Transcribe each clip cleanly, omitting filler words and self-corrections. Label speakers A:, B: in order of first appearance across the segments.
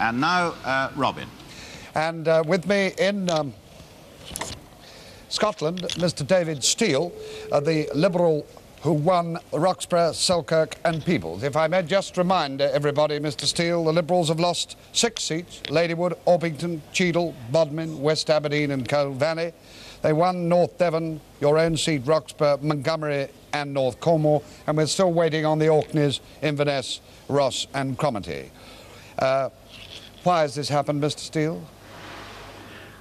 A: And now, Robin.
B: And with me in Scotland, Mr David Steel, the Liberal who won Roxburgh, Selkirk and Peebles. If I may just remind everybody, Mr Steel, the Liberals have lost 6 seats: Ladywood, Orpington, Cheadle, Bodmin, West Aberdeen and Cole Valley. They won North Devon, your own seat, Roxburgh, Montgomery and North Cornwall, and we're still waiting on the Orkneys, Inverness, Ross and Cromarty. Why has this happened, Mr Steel?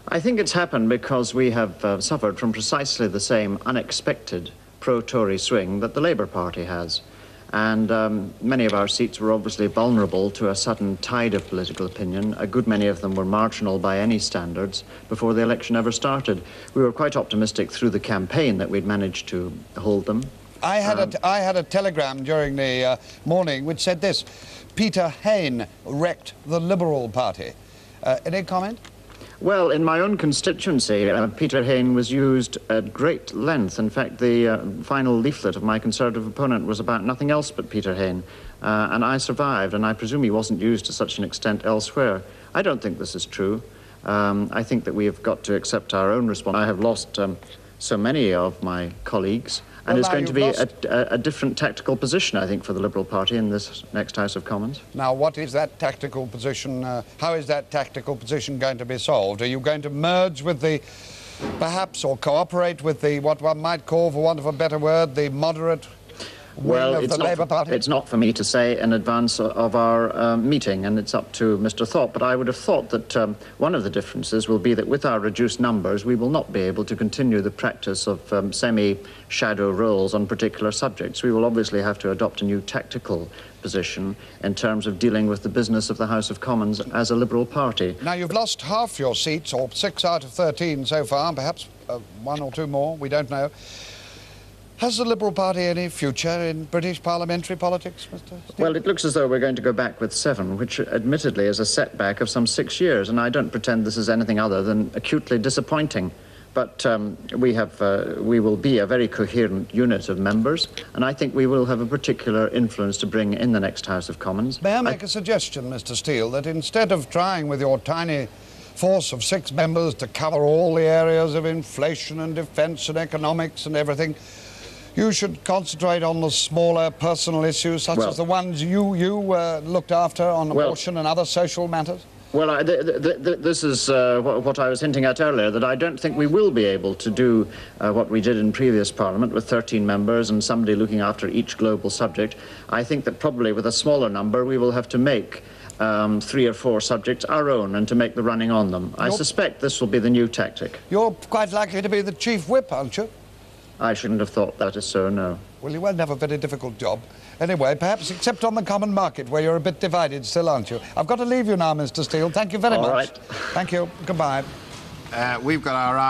C: I think it's happened because we have suffered from precisely the same unexpected pro-Tory swing that the Labour Party has. And many of our seats were obviously vulnerable to a sudden tide of political opinion. A good many of them were marginal by any standards before the election ever started. We were quite optimistic through the campaign that we'd managed to hold them.
B: I had a telegram during the morning which said this: Peter Hain wrecked the Liberal Party. Any comment?
C: Well, in my own constituency, Peter Hain was used at great length. In fact, the final leaflet of my Conservative opponent was about nothing else but Peter Hain. And I survived, and I presume he wasn't used to such an extent elsewhere. I don't think this is true. I think that we have got to accept our own responsibility. I have lost so many of my colleagues, and it's going to be a different tactical position, I think, for the Liberal Party in this next House of Commons.
B: Now, what is that tactical position? How is that tactical position going to be solved? Are you going to merge with the, perhaps, or cooperate with the, what one might call, for want of a better word, the moderate wing of the Labour Party?
C: It's not for me to say in advance of our meeting, and it's up to Mr Thorpe, but I would have thought that one of the differences will be that with our reduced numbers, we will not be able to continue the practice of semi-shadow roles on particular subjects. We will obviously have to adopt a new tactical position in terms of dealing with the business of the House of Commons as a Liberal Party.
B: Now, you've lost half your seats, or 6 out of 13 so far, perhaps 1 or 2 more, we don't know. Has the Liberal Party any future in British parliamentary politics, Mr Steel?
C: Well, it looks as though we're going to go back with 7, which admittedly is a setback of some 6 years, and I don't pretend this is anything other than acutely disappointing. But we will be a very coherent unit of members, and I think we will have a particular influence to bring in the next House of Commons.
B: May I make a suggestion, Mr Steel, that instead of trying with your tiny force of 6 members to cover all the areas of inflation and defence and economics and everything, you should concentrate on the smaller personal issues, such as the ones you looked after on abortion and other social matters?
C: Well, this is what I was hinting at earlier, that I don't think we will be able to do what we did in previous Parliament with 13 members and somebody looking after each global subject. I think that probably with a smaller number we will have to make 3 or 4 subjects our own and to make the running on them. I suspect this will be the new tactic.
B: You're quite likely to be the chief whip, aren't you?
C: I shouldn't have thought that is so, no.
B: Well, you won't have a very difficult job. Anyway, perhaps except on the common market, where you're a bit divided still, aren't you? I've got to leave you now, Mr Steel. Thank you very much.
C: All right.
B: Thank you. Goodbye.
A: We've got our eye